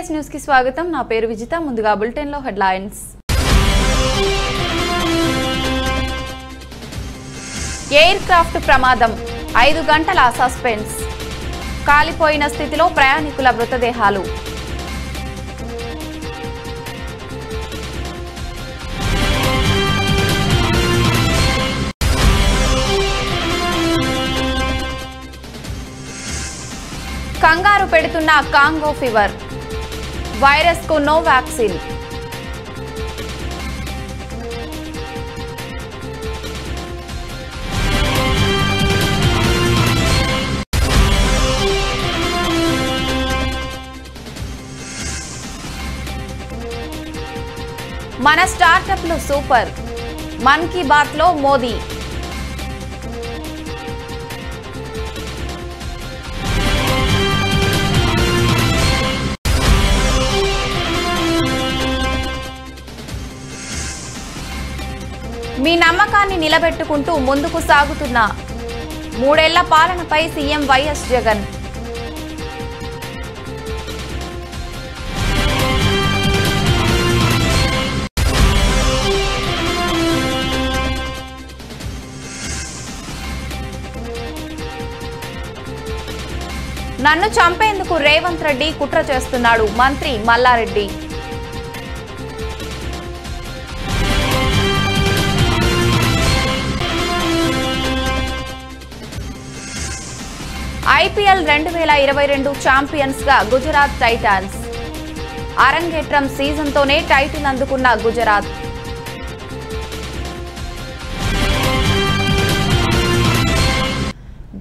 TVS news కి స్వాగతం। నా పేరు విజిత। ముందుగా బులెటిన్ లో హెడ్లైన్స్। ఎయిర్ క్రాఫ్ట్ ప్రమాదం 5 గంటల సస్పెన్స్। కాలిపోయిన స్థితిలో ప్రయాణికుల మృతదేహాలు। కంగారు పెడుతున్న కాంగో ఫీవర్ వైరస్ కు నో వ్యాక్సిన్। మన స్టార్టప్లు సూపర్, మన్ కీ బాత్ లో మోదీ। మీ నమ్మకాన్ని నిలబెట్టుకుంటూ ముందుకు సాగుతున్న 3 ఏళ్ల పాలనపై సీఎం వైఎస్ జగన్। నన్ను చంపేందుకు రేవంత్ రెడ్డి కుట్ర చేస్తున్నాడు, మంత్రి మల్లారెడ్డి। ఐపీఎల్ 2022 ఛాంపియన్స్ గా గుజరాత్ టైటాన్స్। అరంగేట్రం సీజన్ తోనే టైటిల్ అందుకున్న గుజరాత్।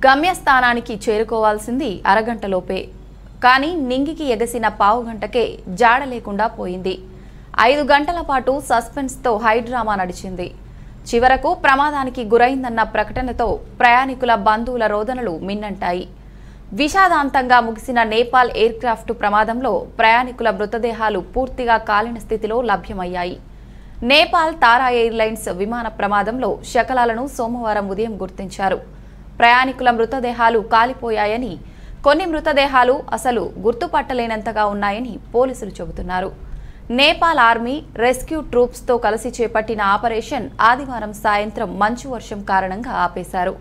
గమ్యస్థానానికి చేరుకోవాల్సింది అరగంటలోపే, కానీ నింగికి ఎగసిన పావుగంటకే జాడ లేకుండా పోయింది। 5 గంటల పాటు సస్పెన్స్తో హైడ్రామా నడిచింది। చివరకు ప్రమాదానికి గురైందన్న ప్రకటనతో ప్రయాణికుల బంధువుల రోదనలు మిన్నంటాయి। విషాదాంతంగా ముగిసిన నేపాల్ ఎయిర్ క్రాఫ్ట్ ప్రమాదంలో ప్రయాణికుల మృతదేహాలు పూర్తిగా కాలిన స్థితిలో లభ్యమయ్యాయి। నేపాల్ తారా ఎయిర్లైన్స్ విమాన ప్రమాదంలో శకలాలను సోమవారం ఉదయం గుర్తించారు। ప్రయాణికుల మృతదేహాలు కాలిపోయాయని, కొన్ని మృతదేహాలు అసలు గుర్తుపట్టలేనంతగా ఉన్నాయని పోలీసులు చెబుతున్నారు। నేపాల్ ఆర్మీ రెస్క్యూ ట్రూప్స్తో కలిసి చేపట్టిన ఆపరేషన్ ఆదివారం సాయంత్రం మంచు వర్షం కారణంగా ఆపేశారు।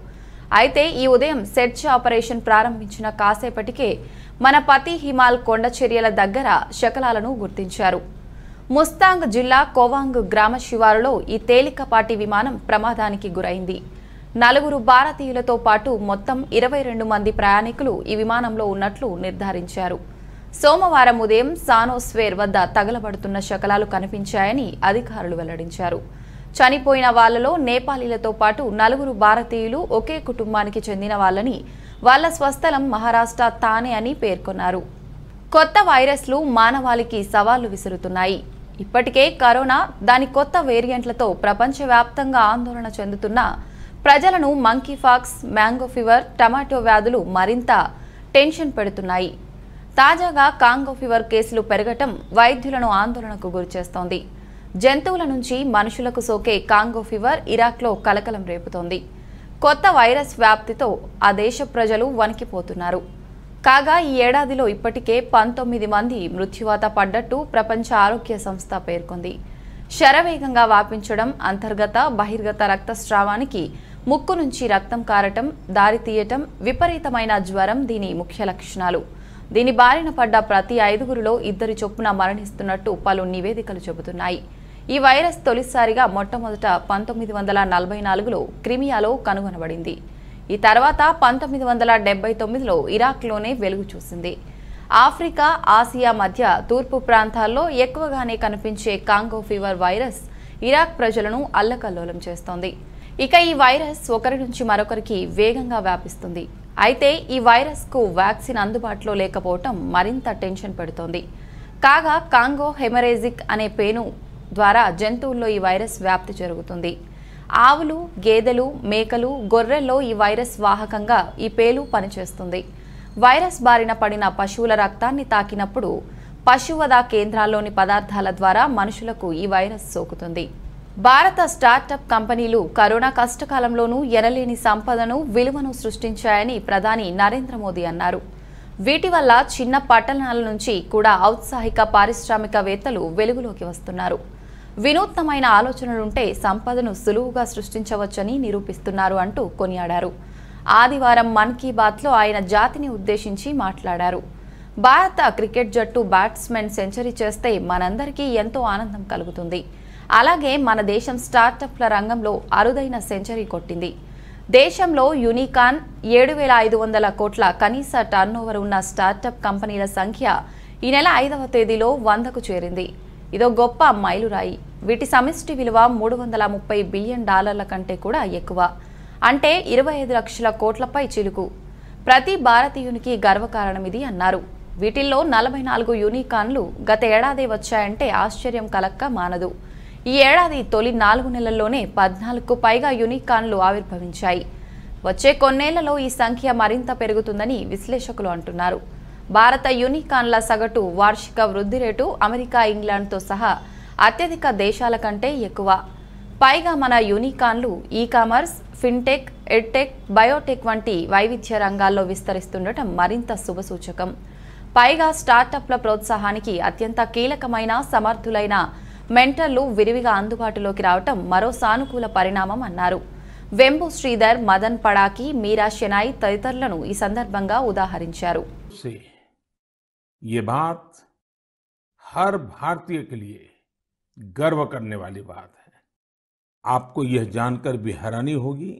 అయితే ఈ ఉదయం సెర్చ్ ఆపరేషన్ ప్రారంభించిన కాసేపటికే మన పతి హిమాల్ కొండ చర్యల దగ్గర శకలాలను గుర్తించారు। ముస్తాంగ్ జిల్లా కోవాంగ్ గ్రామ శివారులో ఈ తేలికపాటి విమానం ప్రమాదానికి గురైంది। 4 భారతీయులతో పాటు మొత్తం 22 మంది ప్రయాణికులు ఈ విమానంలో ఉన్నట్లు నిర్ధారించారు। సోమవారం ఉదయం సానోస్వేర్ వద్ద తగలబడుతున్న శకలాలు కనిపించాయని అధికారులు వెల్లడించారు। చనిపోయిన వాళ్లలో నేపాలీలతో పాటు 4 భారతీయులు ఒకే కుటుంబానికి చెందిన వాళ్ళని, వాళ్ల స్వస్థలం మహారాష్ట్ర తానే అని పేర్కొన్నారు। కొత్త వైరస్లు మానవాళికి సవాళ్లు విసురుతున్నాయి। ఇప్పటికే కరోనా, దాని కొత్త వేరియంట్లతో ప్రపంచవ్యాప్తంగా ఆందోళన చెందుతున్న ప్రజలను మంకీపాక్స్, మ్యాంగో ఫీవర్, టమాటో వ్యాధులు మరింత టెన్షన్ పెడుతున్నాయి। తాజాగా కాంగో ఫీవర్ కేసులు పెరగటం వైద్యులను ఆందోళనకు గురిచేస్తోంది। జంతువుల నుంచి మనుషులకు సోకే కాంగో ఫీవర్ ఇరాక్లో కలకలం రేపుతోంది। కొత్త వైరస్ వ్యాప్తితో ఆ దేశ ప్రజలు వణికిపోతున్నారు। కాగా ఈ ఏడాదిలో ఇప్పటికే 19 మంది మృత్యువాత పడ్డట్టు ప్రపంచ ఆరోగ్య సంస్థ పేర్కొంది। శరవేగంగా వ్యాపించడం, అంతర్గత బహిర్గత రక్తస్రావానికి, ముక్కు నుంచి రక్తం కారటం, దారితీయటం, విపరీతమైన జ్వరం దీని ముఖ్య లక్షణాలు। దీని బారిన పడ్డ ప్రతి 5గురిలో 2 చొప్పున మరణిస్తున్నట్టు పలు నివేదికలు చెబుతున్నాయి। ఈ వైరస్ తొలిసారిగా మొట్టమొదట 1944లో క్రిమియాలో కనుగొనబడింది। ఈ తర్వాత 1979లో ఇరాక్లోనే వెలుగు చూసింది। ఆఫ్రికా, ఆసియా మధ్య తూర్పు ప్రాంతాల్లో ఎక్కువగానే కనిపించే కాంగో ఫీవర్ వైరస్ ఇరాక్ ప్రజలను అల్లకల్లోలం చేస్తోంది। ఇక ఈ వైరస్ ఒకరి నుంచి మరొకరికి వేగంగా వ్యాపిస్తుంది। అయితే ఈ వైరస్ కు వ్యాక్సిన్ అందుబాటులో లేకపోవటం మరింత టెన్షన్ పెడుతోంది। కాగా కాంగో హెమరేజిక్ అనే పేను ద్వారా జంతువుల్లో ఈ వైరస్ వ్యాప్తి జరుగుతుంది। ఆవులు, గేదెలు, మేకలు, గొర్రెల్లో ఈ వైరస్ వాహకంగా ఈ పేలు పనిచేస్తుంది। వైరస్ బారిన పడిన పశువుల రక్తాన్ని తాకినప్పుడు పశువధ కేంద్రాల్లోని పదార్థాల ద్వారా మనుషులకు ఈ వైరస్ సోకుతుంది। భారత స్టార్టప్ కంపెనీలు కరోనా కష్టకాలంలోనూ ఎనలేని సంపదను, విలువను సృష్టించాయని ప్రధాని నరేంద్ర మోదీ అన్నారు। వీటి వల్ల చిన్న పట్టణాల నుంచి కూడా ఔత్సాహిక పారిశ్రామికవేత్తలు వెలుగులోకి వస్తున్నారు. వినూత్నమైన ఆలోచనలుంటే సంపదను సులువుగా సృష్టించవచ్చని నిరూపిస్తున్నారు అంటూ కొనియాడారు. ఆదివారం మన్ కీ బాత్లో ఆయన జాతిని ఉద్దేశించి మాట్లాడారు. భారత క్రికెట్ జట్టు బ్యాట్స్మెన్ సెంచరీ చేస్తే మనందరికీ ఎంతో ఆనందం కలుగుతుంది. అలాగే మన దేశం స్టార్టప్ల రంగంలో అరుదైన సెంచరీ కొట్టింది. దేశంలో యూనికాన్ 7,500 కోట్ల కనీస టర్నోవర్ ఉన్న స్టార్టప్ కంపెనీల సంఖ్య ఈ నెల 5వ తేదీలో 100కు చేరింది. ఇదో గొప్ప మైలురాయి. వీటి సమిష్టి విలువ $330 బిలియన్ కంటే కూడా ఎక్కువ. అంటే 25 లక్షల కోట్లపై చిలుకు. ప్రతి భారతీయునికి గర్వకారణమిది అన్నారు. వీటిల్లో 44 యూనికాన్లు గత ఏడాది వచ్చాయంటే ఆశ్చర్యం కలక్క మానదు. ఈ ఏడాది తొలి 4 నెలల్లోనే 14కు పైగా యూనికాన్లు ఆవిర్భవించాయి. వచ్చే కొన్నేళ్లలో ఈ సంఖ్య మరింత పెరుగుతుందని విశ్లేషకులు అంటున్నారు. భారత యూనికాన్ల సగటు వార్షిక వృద్ధి రేటు అమెరికా, ఇంగ్లాండ్తో సహా అత్యధిక దేశాల కంటే ఎక్కువ. పైగా మన యూనికాన్లు ఈ-కామర్స్, ఫిన్టెక్, ఎడ్టెక్, బయోటెక్ వంటి వైవిధ్య రంగాల్లో విస్తరిస్తుండటం మరింత శుభసూచకం. పైగా స్టార్టప్ల ప్రోత్సాహానికి అత్యంత కీలకమైన సమర్థులైన మెంటర్లు విరివిగా అందుబాటులోకి రావటం మరో సానుకూల పరిణామం అన్నారు. వెంబు శ్రీధర్, మదన్ పడాకి, మీరా షెనాయ్ తదితరులను ఈ సందర్భంగా ఉదాహరించారు. ये बात हर भारतीय के लिए गर्व करने वाली बात है। आपको यह जानकर भी हैरानी होगी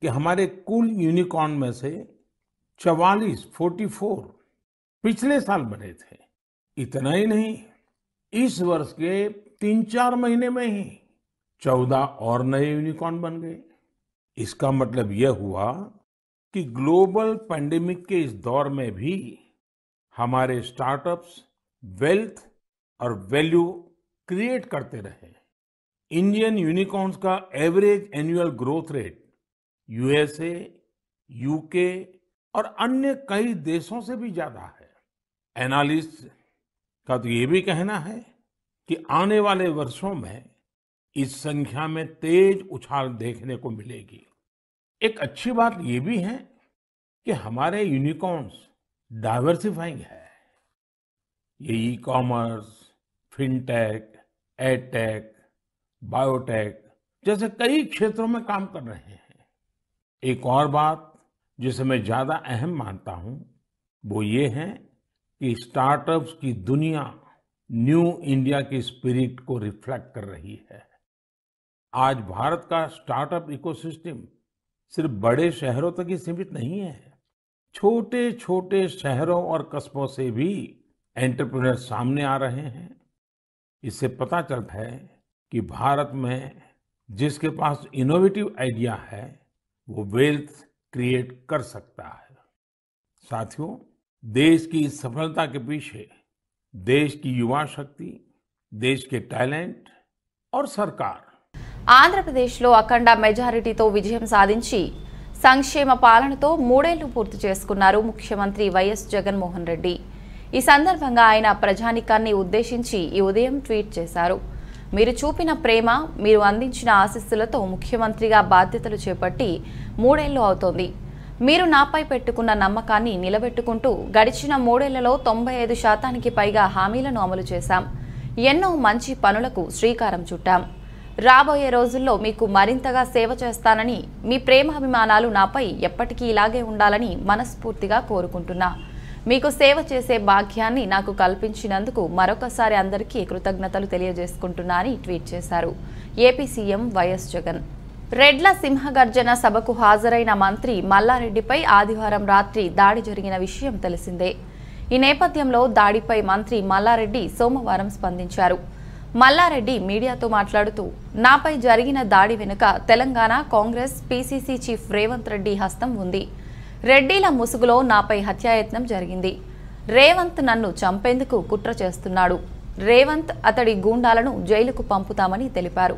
कि हमारे कुल यूनिकॉर्न में से 44 पिछले साल बने थे। इतना ही नहीं, इस वर्ष के 3-4 महीने में ही 14 और नए यूनिकॉर्न बन गए। इसका मतलब यह हुआ कि ग्लोबल पैंडेमिक के इस दौर में भी हमारे स्टार्टअप्स वेल्थ और वैल्यू क्रिएट करते रहे। इंडियन यूनिकॉर्न्स का average annual growth rate USA, UK और अन्य कई देशों से भी ज्यादा है। एनालिस्ट का तो ये भी कहना है कि आने वाले वर्षों में इस संख्या में तेज उछाल देखने को मिलेगी। एक अच्छी बात ये भी है कि हमारे यूनिकॉर्न्स डाइवर्सिफाइंग है। ये ई-कॉमर्स, फिनटेक, एडटेक, बायोटेक जैसे कई क्षेत्रों में काम कर रहे हैं। एक और बात जिसे मैं ज्यादा अहम मानता हूं वो ये है कि स्टार्टअप्स की दुनिया न्यू इंडिया की स्पिरिट को रिफ्लेक्ट कर रही है। आज भारत का स्टार्टअप इकोसिस्टम सिर्फ बड़े शहरों तक ही सीमित नहीं है। छोटे छोटे शहरों और कस्बों से भी एंटरप्रेन्योर सामने आ रहे हैं। इससे पता चलता है कि भारत में जिसके पास इनोवेटिव आइडिया है वो वेल्थ क्रिएट कर सकता है। साथियों, देश की सफलता के पीछे देश की युवा शक्ति, देश के टैलेंट और सरकार। ఆంధ్రప్రదేశ్లో అఖండ మెజారిటీతో విజయం సాధించి సంక్షేమ పాలనతో 3 ఏళ్లు పూర్తి చేసుకున్నారు ముఖ్యమంత్రి వైఎస్ జగన్మోహన్ రెడ్డి. ఈ సందర్భంగా ఆయన ప్రజానికాన్ని ఉద్దేశించి ఈ ఉదయం ట్వీట్ చేశారు. మీరు చూపిన ప్రేమ, మీరు అందించిన ఆశీస్సులతో ముఖ్యమంత్రిగా బాధ్యతలు చేపట్టి 3 ఏళ్లు అవుతోంది. మీరు నాపై పెట్టుకున్న నమ్మకాన్ని నిలబెట్టుకుంటూ గడిచిన 3 ఏళ్లలో 95% పైగా హామీలను అమలు చేశాం. ఎన్నో మంచి పనులకు శ్రీకారం చుట్టాం. రాబోయే రోజుల్లో మీకు మరింతగా సేవ చేస్తానని, మీ ప్రేమాభిమానాలు నాపై ఎప్పటికీ ఇలాగే ఉండాలని మనస్ఫూర్తిగా కోరుకుంటున్నా. మీకు సేవ చేసే భాగ్యాన్ని నాకు కల్పించినందుకు మరొకసారి అందరికీ కృతజ్ఞతలు తెలియజేసుకుంటున్నా అని ట్వీట్ చేశారు ఏపీ సీఎం వైఎస్ జగన్. రెడ్ల సింహగర్జన సభకు హాజరైన మంత్రి మల్లారెడ్డిపై ఆదివారం రాత్రి దాడి జరిగిన విషయం తెలిసిందే. ఈ నేపథ్యంలో దాడిపై మంత్రి మల్లారెడ్డి సోమవారం స్పందించారు. మల్లారెడ్డి మీడియాతో మాట్లాడుతూ, నాపై జరిగిన దాడి వెనుక తెలంగాణ కాంగ్రెస్ పీసీసీ చీఫ్ రేవంత్ రెడ్డి హస్తం ఉంది. రెడ్డిల ముసుగులో నాపై హత్యాయత్నం జరిగింది. రేవంత్ నన్ను చంపేందుకు కుట్ర చేస్తున్నాడు. రేవంత్, అతడి గూండాలను జైలుకు పంపుతామని తెలిపారు.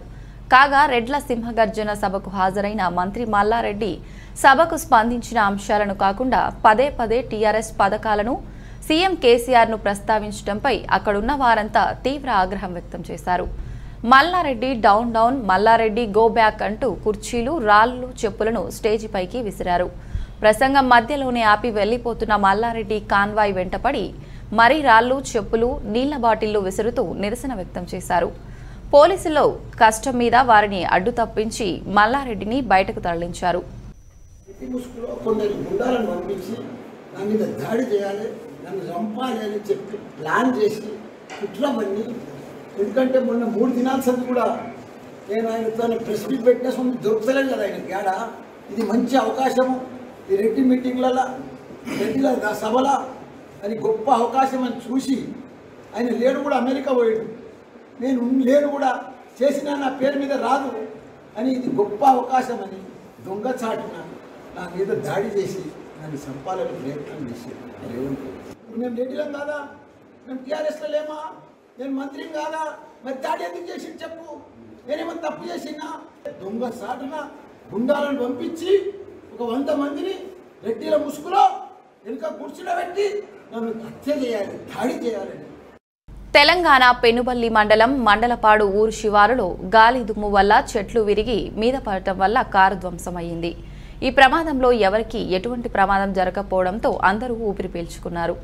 కాగా రెడ్ల సింహగర్జన సభకు హాజరైన మంత్రి మల్లారెడ్డి సభకు స్పందించిన అంశాలను కాకుండా పదే పదే టీఆర్ఎస్ పథకాలను, సీఎం కేసీఆర్ను ప్రస్తావించడంపై అక్కడున్న వారంతా తీవ్ర ఆగ్రహం వ్యక్తం చేశారు. Malla Reddy down down, Malla Reddy go back అంటూ కుర్చీలు, రాళ్లు, చెప్పులను స్టేజిపైకి విసిరారు. ప్రసంగం మధ్యలోనే ఆపి వెళ్లిపోతున్న మల్లారెడ్డి కాన్వాయ్ వెంటపడి మరీ రాళ్లు, చెప్పులు, నీళ్ల బాటిళ్లు విసురుతూ నిరసన వ్యక్తం చేశారు. పోలీసులు కష్టం మీద వారిని అడ్డు తప్పించి మల్లారెడ్డిని బయటకు తరలించారు. ఎందుకంటే మొన్న 3 దినాల సంది కూడా నేను ఆయనతో ప్రెస్ మీట్ పెట్టిన సొంత దొరుకుతలేదు కదా ఆయన గేడ. ఇది మంచి అవకాశము ఈ రెడ్డి మీటింగ్లలో, రెడ్డిల సభల అని గొప్ప అవకాశం అని చూసి ఆయన లేడు కూడా అమెరికా పోయాడు. నేను లేడు కూడా చేసినా నా పేరు మీద రాదు అని ఇది గొప్ప అవకాశం అని దొంగచాటున నా మీద దాడి చేసి నన్ను చంపాలని ప్రయత్నం చేసి మేము రెడ్డిలం కాదా, మేము టీఆర్ఎస్లో లేమా, నేను మంత్రిని కాదా, మరి దాడి ఎందుకు చేసి చెప్పు, నేనేమన్నా తప్పు చేసినా? దొంగ సాటున గుండాలను పంపించి ఒక 100 మందిని రెడ్డిల ముసుగులో వెనుక కూర్చుండబెట్టి నన్ను హత్య చేయాలి, దాడి చేయాలని. తెలంగాణ పెనుబల్లి మండలం మండలపాడు ఊరు శివారులో గాలి దుమ్ము వల్ల చెట్లు విరిగి మీద పడటం వల్ల కారు ధ్వంసమయ్యింది. ఈ ప్రమాదంలో ఎవరికీ ఎటువంటి ప్రమాదం జరగకపోవడంతో అందరూ ఊపిరి పీల్చుకున్నారు.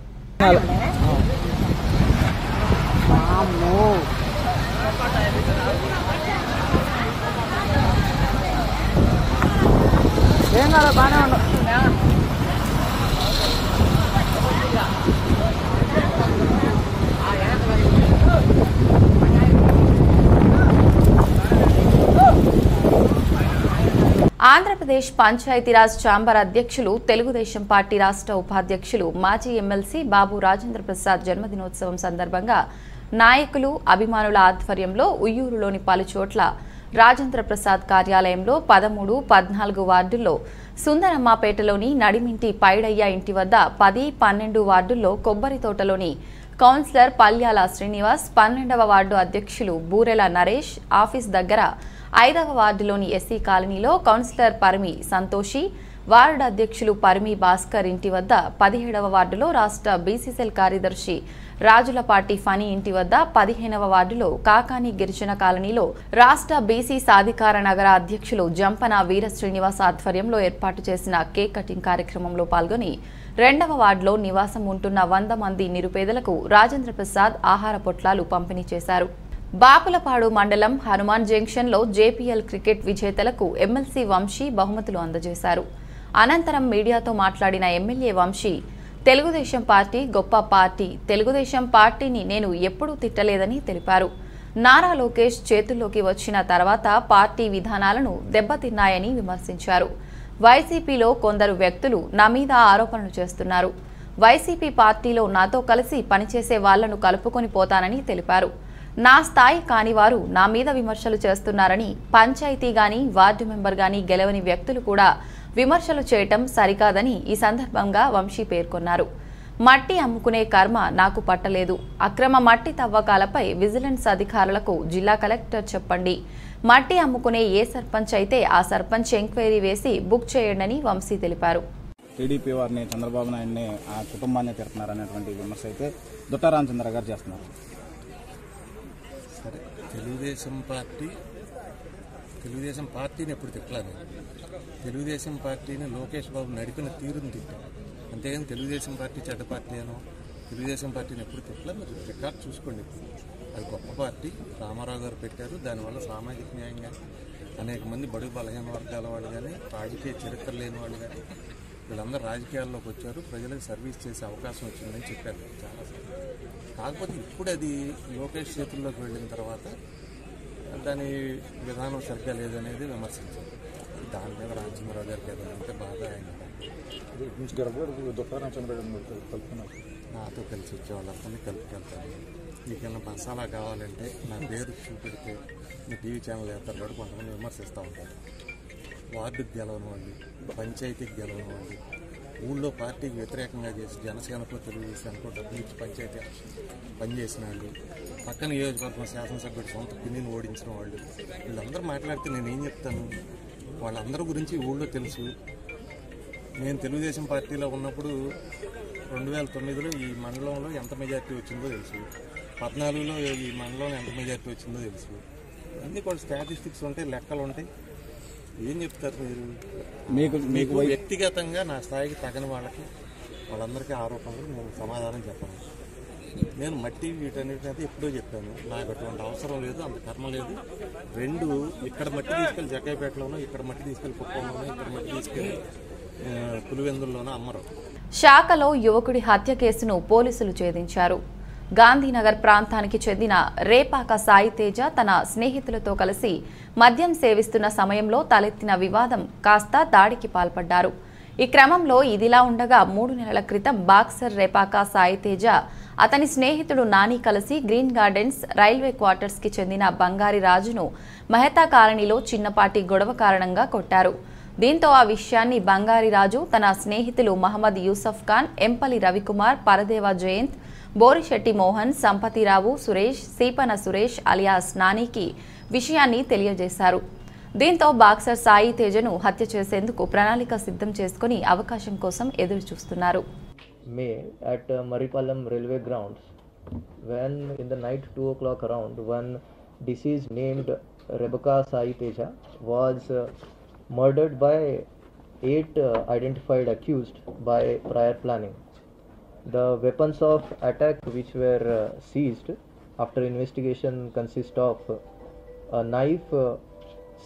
ఆంధ్రప్రదేశ్ పంచాయతీరాజ్ ఛాంబర్ అధ్యక్షులు, తెలుగుదేశం పార్టీ రాష్ట్ర ఉపాధ్యక్షులు, మాజీ ఎమ్మెల్సీ బాబు రాజేంద్ర ప్రసాద్ జన్మదినోత్సవం సందర్భంగా నాయకులు, అభిమానుల ఆధ్వర్యంలో ఉయ్యూరులోని పలు చోట్ల రాజేంద్ర ప్రసాద్ కార్యాలయంలో 13, 14 వార్డుల్లో, సుందరమ్మపేటలోని నడిమింటి పైడయ్య ఇంటి వద్ద 10, 12 వార్డుల్లో, కొబ్బరి తోటలోని కౌన్సిలర్ పల్యాల శ్రీనివాస్, 12వ వార్డు అధ్యక్షులు బూరెల నరేష్ ఆఫీస్ దగ్గర, 5వ వార్డులోని ఎస్సీ కాలనీలో కౌన్సిలర్ పరిమి సంతోషి, వార్డు అధ్యక్షులు పరిమి భాస్కర్ ఇంటి వద్ద, 17వ వార్డులో రాష్ట్ర బీసీసీఎల్ కార్యదర్శి రాజులపాటి ఫణి ఇంటి వద్ద, 15వ వార్డులో కాకాని గిరిజన కాలనీలో రాష్ట్ర బీసీ సాధికార నగర అధ్యక్షులు జంపన వీర శ్రీనివాస్ ఆధ్వర్యంలో ఏర్పాటు చేసిన కేక్ కటింగ్ కార్యక్రమంలో పాల్గొని 2వ వార్డులో నివాసం ఉంటున్న 100 మంది నిరుపేదలకు రాజేంద్ర ప్రసాద్ ఆహార పొట్లాలు పంపిణీ చేశారు. బాపులపాడు మండలం హనుమాన్ జంక్షన్లో జేపీఎల్ క్రికెట్ విజేతలకు ఎమ్మెల్సీ వంశీ బహుమతులు అందజేశారు. అనంతరం మీడియాతో మాట్లాడిన ఎమ్మెల్యే వంశీ, తెలుగుదేశం పార్టీ గొప్ప పార్టీ, తెలుగుదేశం పార్టీని నేను ఎప్పుడూ తిట్టలేదని తెలిపారు. నారా లోకేష్ చేతుల్లోకి వచ్చిన తర్వాత పార్టీ విధానాలను దెబ్బతిన్నాయని విమర్శించారు. వైసీపీలో కొందరు వ్యక్తులు నా మీద ఆరోపణలు చేస్తున్నారు. వైసీపీ పార్టీలో నాతో కలిసి పనిచేసే వాళ్లను కలుపుకొని పోతానని తెలిపారు. నా స్థాయి కాని వారు నా మీద విమర్శలు చేస్తున్నారని, పంచాయతీ గాని వార్డు మెంబర్ గాని గెలవని వ్యక్తులు కూడా విమర్శలు చేయటం సరికాదని ఈ సందర్భంగా వంశీ పేర్కొన్నారు. మట్టి అమ్ముకునే కర్మ నాకు పట్టలేదు. అక్రమ మట్టి తవ్వకాలపై విజిలెన్స్ అధికారులకు జిల్లా కలెక్టర్ చెప్పండి. మట్టి అమ్ముకునే ఏ సర్పంచ్ అయితే ఆ సర్పంచ్ ఎంక్వైరీ వేసి బుక్ చేయండి వంశీ తెలిపారు. టీడీపీ వారిని, చంద్రబాబు నాయుడిని, ఆ కుటుంబాన్ని తిడుతున్నారు అనేటువంటి విమర్శ అయితే దుట్టా రామచంద్ర గారు చేస్తున్నారు. సరే, తెలుగుదేశం పార్టీని ఎప్పుడు తిట్టలేదు. తెలుగుదేశం పార్టీని లోకేష్ బాబు నడిపిన తీరుని తిట్టాం. అంతేగాని తెలుగుదేశం పార్టీ చెడ్డ పార్టీ అనో, తెలుగుదేశం పార్టీని ఎప్పుడు తిట్టలేదు. మీరు రికార్డ్ చూసుకోండి. అది గొప్ప పార్టీ, రామారావు గారు పెట్టారు. దానివల్ల సామాజిక న్యాయంగా అనేక మంది బడుగు బలహీన వర్గాల వాళ్ళు కానీ, రాజకీయ చరిత్ర లేని వాళ్ళు కానీ వీళ్ళందరూ రాజకీయాల్లోకి వచ్చారు. ప్రజలకు సర్వీస్ చేసే అవకాశం వచ్చిందని చెప్పారు చాలాసార్లు. కాకపోతే ఇప్పుడు అది లోకేష్ చేతుల్లోకి వెళ్ళిన తర్వాత దాని విధానం సరిగ్గా లేదనేది విమర్శించారు. దాని మీద రామచంద్రరావు గారికి ఏదంటే బాగా ఆయన నాతో కలిసి వచ్చేవాళ్ళందరినీ కలుపుకెళ్తాను. మీకేమైనా మసాలా కావాలంటే నా పేరు చూపెడితే మీ టీవీ ఛానల్ వేస్తారు. కొంతమంది విమర్శిస్తూ ఉంటారు. వార్డుకి గెలవని వాళ్ళు, పంచాయతీకి గెలవని వాళ్ళు, ఊళ్ళో పార్టీకి వ్యతిరేకంగా చేసి జనసేనకో తెలుగుదేశానికో డబ్బులు ఇచ్చి పంచాయతీ పనిచేసిన వాళ్ళు, పక్కన నియోజకవర్గం శాసనసభ్యుడు సొంత పిన్నిని ఓడించిన వాళ్ళు, వీళ్ళందరూ మాట్లాడితే నేనేం చెప్తాను? వాళ్ళందరి గురించి ఊళ్ళో తెలుసు. నేను తెలుగుదేశం పార్టీలో ఉన్నప్పుడు 2009లో ఈ మండలంలో ఎంత మెజార్టీ వచ్చిందో తెలుసు. 14లో ఈ మండలంలో ఎంత మెజార్టీ వచ్చిందో తెలుసు. అన్నీ కూడా స్టాటిస్టిక్స్ ఉంటాయి, లెక్కలు ఉంటాయి. ఏం చెప్తారు మీరు? మీకు మీకు వ్యక్తిగతంగా నా స్థాయికి తగని వాళ్ళందరికీ ఆరోపణలు నేను సమాధానం చెప్పను. నేను మట్టి వీటన్నిటినైతే ఎప్పుడో చెప్పాను. నాకు అటువంటి అవసరం లేదు, అంత కర్మ లేదు. రెండు, ఇక్కడ మట్టి తీసుకెళ్ళి జక్కాయిపేటలోనో, ఇక్కడ మట్టి తీసుకెళ్ళి కుప్పంలోనో, ఇక్కడ మట్టి తీసుకెళ్ళి పులివెందుల్లోనో అమ్మరు. శాఖలో యువకుడి హత్య కేసును పోలీసులు ఛేదించారు. గాంధీనగర్ ప్రాంతానికి చెందిన రేపాక సాయి తేజ తన స్నేహితులతో కలిసి మద్యం సేవిస్తున్న సమయంలో తలెత్తిన వివాదం కాస్త దాడికి పాల్పడ్డారు. ఈ క్రమంలో ఇదిలా ఉండగా 3 నెలల క్రితం బాక్సర్ రేపాక సాయి తేజ అతని స్నేహితుడు నాని కలిసి గ్రీన్ గార్డెన్స్ రైల్వే క్వార్టర్స్ కి చెందిన బంగారి రాజును మెహతా కాలనీలో చిన్నపాటి గొడవ కారణంగా కొట్టారు. దీంతో ఆ విషయాన్ని బంగారి రాజు తన స్నేహితులు మహమ్మద్ యూసఫ్ ఖాన్, ఎంపలి రవికుమార్, పరదేవ జయంత్, బోరిశెట్టి మోహన్, సంపతిరావు, సురేష్, సీపన సురేష్ అలియాస్ నానికి విషయాన్ని తెలియజేశారు. దీంతో బాక్సర్ సాయి తేజను హత్య చేసేందుకు ప్రణాళిక సిద్ధం చేసుకుని అవకాశం కోసం ఎదురు చూస్తున్నారు. May at Maripalam railway grounds, when in the night 2 o'clock around, one deceased named Rebecca Sai Teja was murdered by 8 identified accused by prior planning. The weapons of attack which were seized after investigation consist of a knife,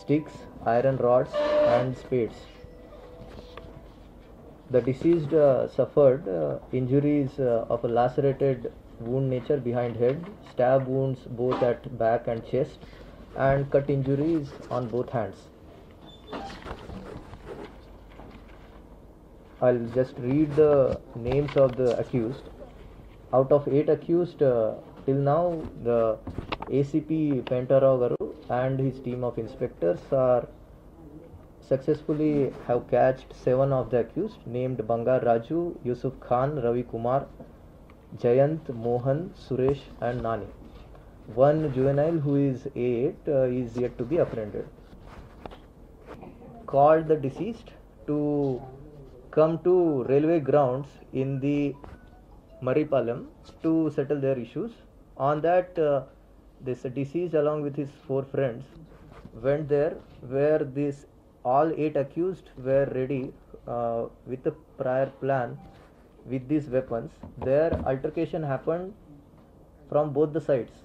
sticks, iron rods and spades. The deceased suffered injuries of a lacerated wound nature behind head, stab wounds both at back and chest, and cut injuries on both hands. I'll just read the names of the accused. Out of 8 accused, till now the ACP Pentarao Garu and his team of inspectors are successfully have catched 7 of the accused named Bangar Raju, Yusuf Khan, Ravi Kumar, Jayant, Mohan, Suresh and Nani. One juvenile who is 8 is yet to be apprehended. Called the deceased to come to railway grounds in the Maripalam to settle their issues. On that, this deceased along with his 4 friends went there where this all 8 accused were ready with a prior plan with these weapons. Their altercation happened from both the sides,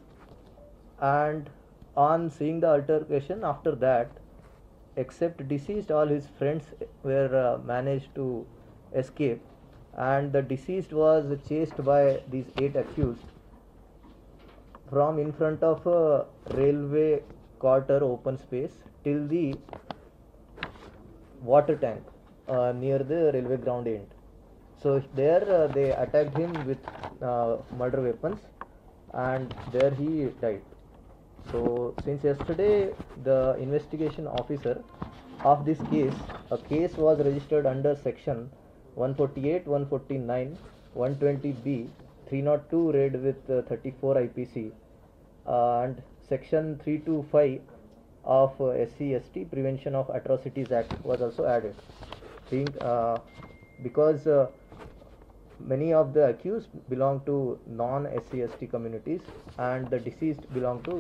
and on seeing the altercation after that, except deceased, all his friends were managed to escape, and the deceased was chased by these 8 accused from in front of a railway quarter open space till the water tank near the railway ground end. So there they attacked him with murder weapons, and there he died. So since yesterday, the investigation officer of this case, a case was registered under section 148, 149, 120B, 302 read with 34 IPC and section 325 of SC/ST Prevention of Atrocities Act was also added. Because many of the accused belong to non-SC/ST communities and the deceased belong to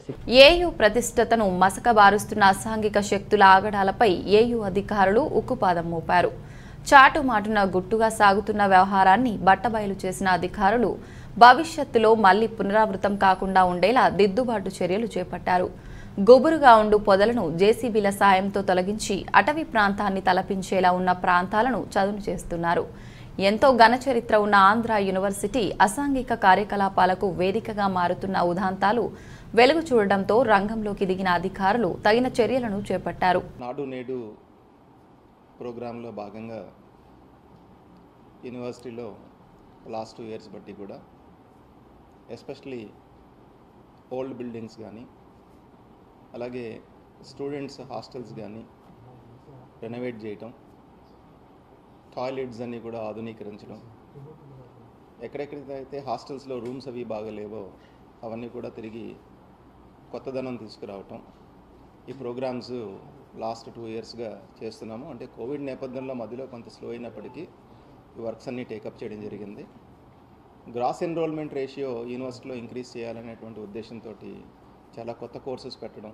SC. AU ప్రతిష్టతను మసకబారుస్తున్న అసాంఘిక శక్తుల ఆగడాలపై AU అధికారులు ఉక్కుపాదం మోపారు. చాటుమాటున గుట్టుగా సాగుతున్న వ్యవహారాన్ని బట్టబయలు చేసిన అధికారులు భవిష్యత్తులో మళ్లీ పునరావృతం కాకుండా ఉండేలా దిద్దుబాటు చర్యలు చేపట్టారు. గుబురుగా ఉండు పొదలను జేసీబీల సాయంతో తొలగించి అటవీ ప్రాంతాన్ని తలపించేలా ఉన్న ప్రాంతాలను చదును చేస్తున్నారు. ఎంతో ఘన చరిత్ర ఉన్న ఆంధ్ర యూనివర్సిటీ అసాంఘిక కార్యకలాపాలకు వేదికగా మారుతున్న ఉదాంతాలు వెలుగు చూడడంతో రంగంలోకి దిగిన అధికారులు తగిన చర్యలను చేపట్టారు. నాడు నేడు ప్రోగ్రాంలో భాగంగా యూనివర్సిటీలో లాస్ట్ 2 years బట్టి కూడా ఎస్పెషలీ ఓల్డ్ బిల్డింగ్స్ కానీ అలాగే స్టూడెంట్స్ హాస్టల్స్ కానీ రెనోవేట్ చేయటం, టాయిలెట్స్ అన్నీ కూడా ఆధునీకరించడం, ఎక్కడెక్కడైతే హాస్టల్స్లో రూమ్స్ అవి బాగలేవో అవన్నీ కూడా తిరిగి కొత్తదనం తీసుకురావటం, ఈ ప్రోగ్రామ్స్ లాస్ట్ 2 yearsగా చేస్తున్నాము. అంటే కోవిడ్ నేపథ్యంలో మధ్యలో కొంత స్లో అయినప్పటికీ ఈ వర్క్స్ అన్నీ టేకప్ చేయడం జరిగింది. గ్రాస్ ఎన్రోల్మెంట్ రేషియో యూనివర్సిటీలో ఇంక్రీజ్ చేయాలనేటువంటి ఉద్దేశంతో చాలా కొత్త కోర్సెస్ పెట్టడం,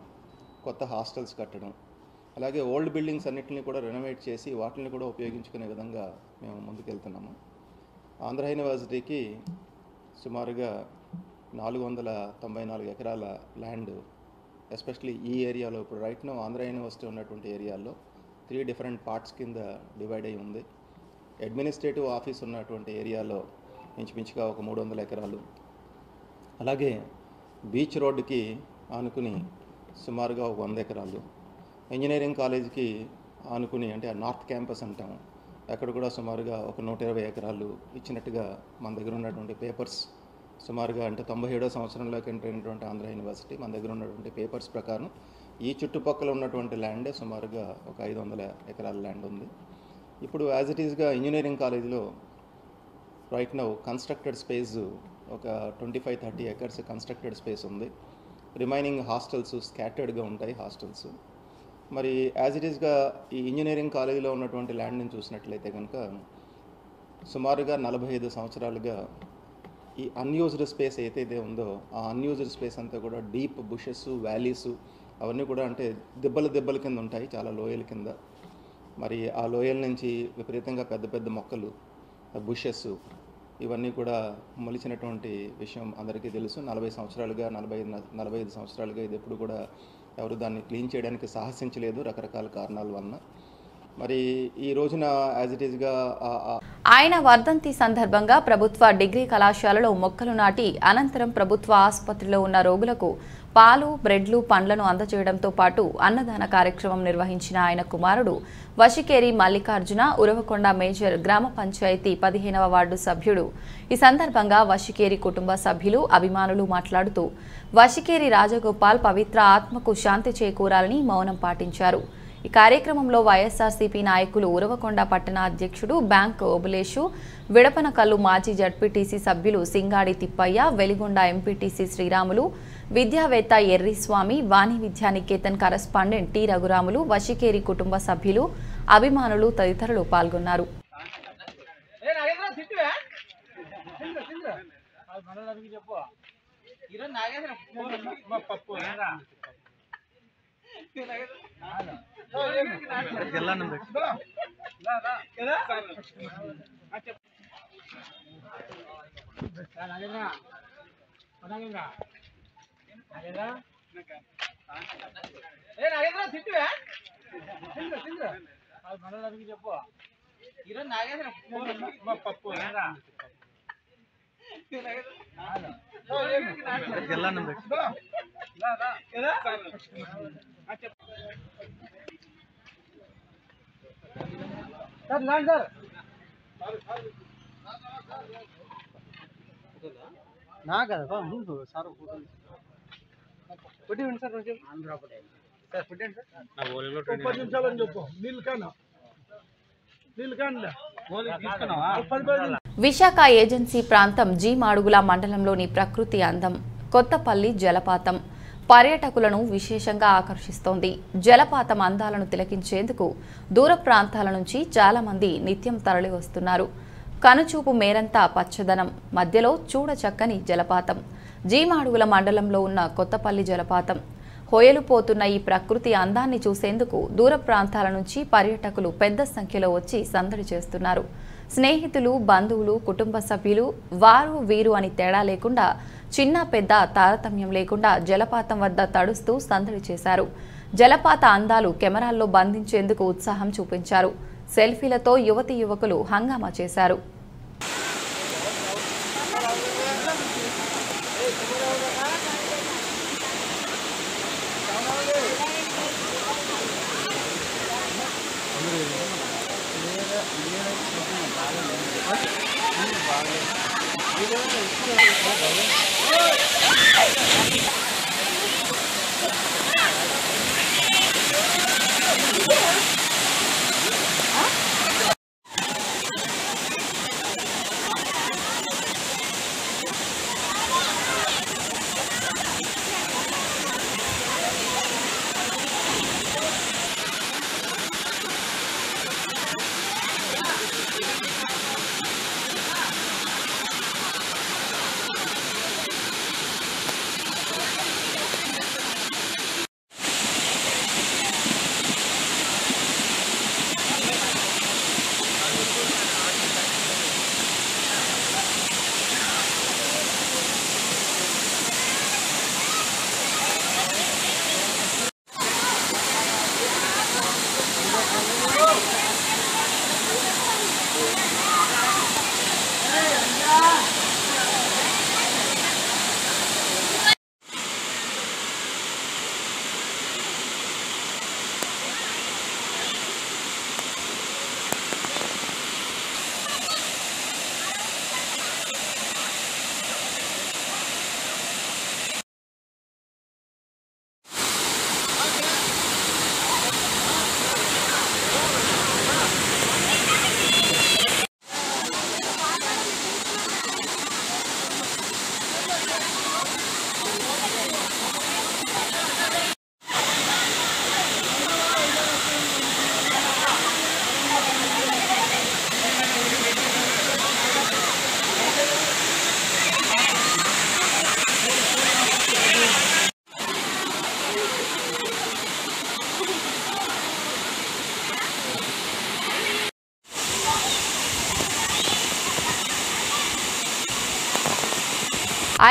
కొత్త హాస్టల్స్ కట్టడం, అలాగే ఓల్డ్ బిల్డింగ్స్ అన్నింటినీ కూడా రెనోవేట్ చేసి వాటిని కూడా ఉపయోగించుకునే విధంగా మేము ముందుకెళ్తున్నాము. ఆంధ్ర యూనివర్సిటీకి సుమారుగా 494 ఎకరాల ల్యాండ్, ఎస్పెషలీ ఈ ఏరియాలో ఇప్పుడు రైట్ నో ఆంధ్ర యూనివర్సిటీ ఉన్నటువంటి ఏరియాలో 3 డిఫరెంట్ పార్ట్స్ కింద డివైడ్ అయి ఉంది. అడ్మినిస్ట్రేటివ్ ఆఫీస్ ఉన్నటువంటి ఏరియాలో ఇంచుమించుగా ఒక 300 ఎకరాలు, అలాగే బీచ్ రోడ్డుకి ఆనుకుని సుమారుగా ఒక 100 ఎకరాలు, ఇంజనీరింగ్ కాలేజీకి ఆనుకుని అంటే నార్త్ క్యాంపస్ అంటాం, అక్కడ కూడా సుమారుగా ఒక 120 ఎకరాలు ఇచ్చినట్టుగా మన దగ్గర ఉన్నటువంటి పేపర్స్ సుమారుగా అంటే 97వ సంవత్సరంలోకి ఎంటర్ అయినటువంటి ఆంధ్ర యూనివర్సిటీ మన దగ్గర ఉన్నటువంటి పేపర్స్ ప్రకారం ఈ చుట్టుపక్కల ఉన్నటువంటి ల్యాండే సుమారుగా ఒక 500 ఎకరాల ల్యాండ్ ఉంది. ఇప్పుడు యాజ్ ఇట్ ఈస్గా ఇంజనీరింగ్ కాలేజీలో రైట్ నౌ కన్స్ట్రక్టెడ్ స్పేస్ ఒక 25-30 ఎకర్స్ కన్స్ట్రక్టెడ్ స్పేస్ ఉంది. రిమైనింగ్ హాస్టల్స్ స్కాటర్డ్గా ఉంటాయి హాస్టల్స్. మరి యాజ్ ఇట్ ఈస్గా ఈ ఇంజనీరింగ్ కాలేజీలో ఉన్నటువంటి ల్యాండ్ని చూసినట్లయితే కనుక సుమారుగా 45 సంవత్సరాలుగా ఈ అన్యూజ్డ్ స్పేస్ ఏదైతే ఉందో ఆ అన్యూజ్డ్ స్పేస్ అంతా కూడా డీప్ బుషెస్, వ్యాలీస్ అవన్నీ కూడా అంటే దెబ్బల కింద ఉంటాయి, చాలా లోయల కింద. మరి ఆ లోయల నుంచి విపరీతంగా పెద్ద పెద్ద మొక్కలు, బుషెస్ ఇవన్నీ కూడా మొలిచినటువంటి విషయం అందరికీ తెలుసు. 40 సంవత్సరాలుగా 45 సంవత్సరాలుగా ఇది ఎప్పుడు కూడా ఎవరు దాన్ని క్లీన్ చేయడానికి సాహసించలేదు రకరకాల కారణాల వలన. మరి ఈ రోజున యాజ్ ఇట్ ఈస్గా ఆయన వర్ధంతి సందర్భంగా ప్రభుత్వ డిగ్రీ కళాశాలలో మొక్కలు నాటి అనంతరం ప్రభుత్వ ఆసుపత్రిలో ఉన్న రోగులకు పాలు, బ్రెడ్లు, పండ్లను అందజేయడంతో పాటు అన్నదాన కార్యక్రమం నిర్వహించిన ఆయన కుమారుడు వశికేరి మల్లికార్జున ఉరవకొండ మేజర్ గ్రామ పంచాయతీ 15వ వార్డు సభ్యుడు. ఈ సందర్భంగా వశికేరి కుటుంబ సభ్యులు, అభిమానులు మాట్లాడుతూ వశికేరి రాజగోపాల్ పవిత్ర ఆత్మకు శాంతి చేకూరాలని మౌనం పాటించారు. ఈ కార్యక్రమంలో వైఎస్ఆర్సీపీ నాయకులు ఉరవకొండ పట్టణ అధ్యక్షుడు బ్యాంక్ ఓబులేషు, విడపనకల్లు మాజీ జడ్పీటీసీ సభ్యులు సింగాడి తిప్పయ్య, వెలిగొండ ఎంపీటీసీ శ్రీరాములు, విద్యావేత్త ఎర్రిస్వామి, వాణి విద్యానికేతన్ కరస్పాండెంట్ టి రఘురాములు, వశికేరి కుటుంబ సభ్యులు, అభిమానులు తదితరులు పాల్గొన్నారు. విశాఖ ఏజెన్సీ ప్రాంతం జీ మాడుగుల మండలంలోని ప్రకృతి అందం కొత్తపల్లి జలపాతం పర్యాటకులను విశేషంగా ఆకర్షిస్తోంది. జలపాతం అందాలను తిలకించేందుకు దూర ప్రాంతాల నుంచి చాలా మంది నిత్యం తరలి వస్తున్నారు. కనుచూపు మేరంతా పచ్చదనం మధ్యలో చూడచక్కని జలపాతం. జీ మాడుగుల మండలంలో ఉన్న కొత్తపల్లి జలపాతం. హోయలు పోతున్న ఈ ప్రకృతి అందాన్ని చూసేందుకు దూర ప్రాంతాల నుంచి పర్యాటకులు పెద్ద సంఖ్యలో వచ్చి సందడి చేస్తున్నారు. స్నేహితులు, బంధువులు, కుటుంబ సభ్యులు, వారు వీరు అని తేడా లేకుండా, చిన్న పెద్ద తారతమ్యం లేకుండా జలపాతం వద్ద తడుస్తూ సందడి చేశారు. జలపాత అందాలు కెమెరాల్లో బంధించేందుకు ఉత్సాహం చూపించారు. సెల్ఫీలతో యువతీ యువకులు హంగామా చేశారు.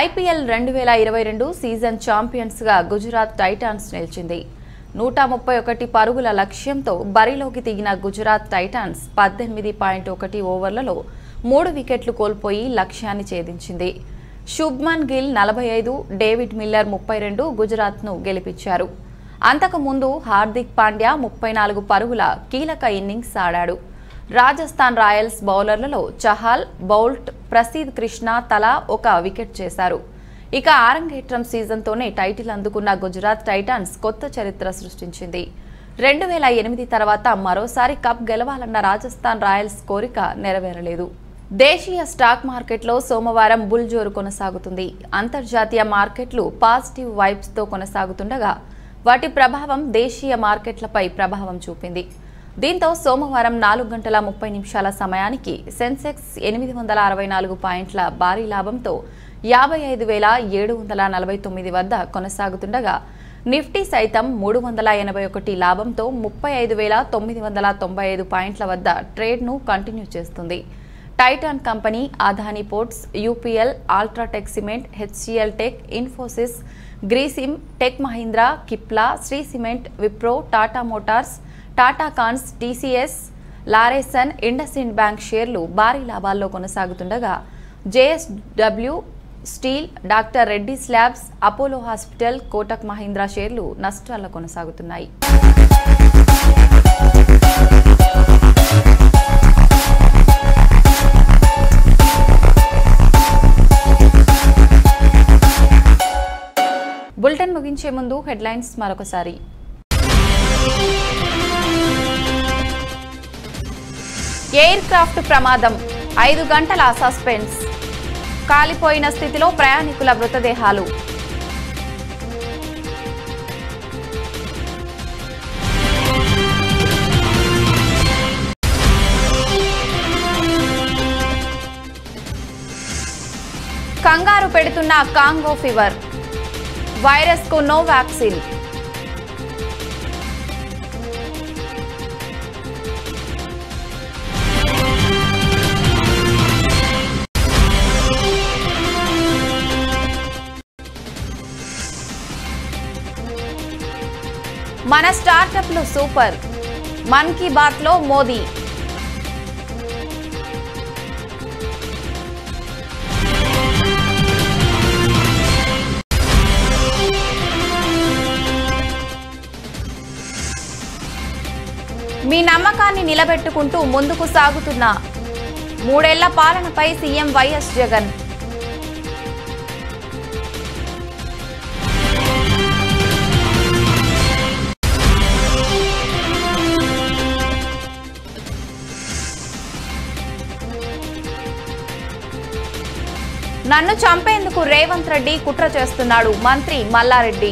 ఐపీఎల్ 2022 సీజన్ ఛాంపియన్స్గా గుజరాత్ టైటాన్స్ నిలిచింది. 131 పరుగుల లక్ష్యంతో బరిలోకి దిగిన గుజరాత్ టైటాన్స్ 18.1 ఓవర్లలో 3 వికెట్లు కోల్పోయి లక్ష్యాన్ని ఛేదించింది. శుభ్మన్ గిల్ 45, డేవిడ్ మిల్లర్ 32 గుజరాత్ను గెలిపించారు. అంతకుముందు హార్దిక్ పాండ్యా 34 పరుగుల కీలక ఇన్నింగ్స్ ఆడాడు. రాజస్థాన్ రాయల్స్ బౌలర్లలో చహాల్, బౌల్ట్, ప్రసీద్ కృష్ణ తలా ఒక వికెట్ చేశారు. ఇక ఆరంగేట్రం సీజన్తోనే టైటిల్ అందుకున్న గుజరాత్ టైటాన్స్ కొత్త చరిత్ర సృష్టించింది. 2008 తర్వాత మరోసారి కప్ గెలవాలన్న రాజస్థాన్ రాయల్స్ కోరిక నెరవేరలేదు. దేశీయ స్టాక్ మార్కెట్లో సోమవారం బుల్ జోరు కొనసాగుతుంది. అంతర్జాతీయ మార్కెట్లు పాజిటివ్ వైబ్స్తో కొనసాగుతుండగా వాటి ప్రభావం దేశీయ మార్కెట్లపై ప్రభావం చూపింది. దీంతో సోమవారం 4 గంటల 30 నిమిషాల సమయానికి సెన్సెక్స్ 864 పాయింట్ల భారీ లాభంతో 55,749 వద్ద కొనసాగుతుండగా నిఫ్టీ సైతం 381 లాభంతో 35,995 పాయింట్ల వద్ద ట్రేడ్ను కంటిన్యూ చేస్తుంది. Titan company, Adani ports, UPL, UltraTech cement, HCL tech, Infosys, Grasim, tech Mahindra, Cipla, Shree cement, Wipro, Tata motors, Tata cons, TCS, Larsen, IndusInd bank షేర్లు భారీ లాభాల్లో కొనసాగుతుండగా JSW steel, doctor Reddy's labs, Apollo hospital, Kotak Mahindra షేర్లు నష్టాల్లో కొనసాగుతున్నాయి. బులెటిన్ ముగించే ముందు హెడ్లైన్స్ మరొకసారి. ఎయిర్ క్రాఫ్ట్ ప్రమాదం, 5 గంటల సస్పెన్స్. కాలిపోయిన స్థితిలో ప్రయాణికుల మృతదేహాలు. కంగారు పెడుతున్న కాంగో ఫీవర్, వైరస్ కు నో వ్యాక్సిన్. మన స్టార్టప్లు సూపర్, మన్ కీ బాత్ లో మోదీ. మీ నమ్మకాన్ని నిలబెట్టుకుంటూ ముందుకు సాగుతున్న 3 ఏళ్ల పాలనపై సీఎం వైఎస్ జగన్. నన్ను చంపేందుకు రేవంత్ రెడ్డి కుట్ర చేస్తున్నాడు, మంత్రి మల్లారెడ్డి.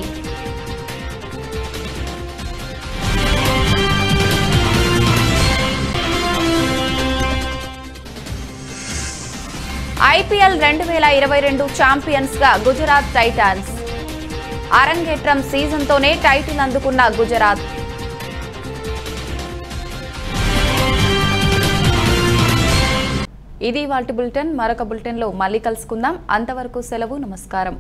ఐపీఎల్ 2022 ఛాంపియన్స్ గా గుజరాత్ టైటాన్స్. అరంగేట్రం సీజన్తోనే టైటిల్ అందుకున్న గుజరాత్. ఇది వాటి బులెటిన్. మరొక బులెటిన్లో మళ్ళీ కలుసుకుందాం. అంతవరకు సెలవు, నమస్కారం.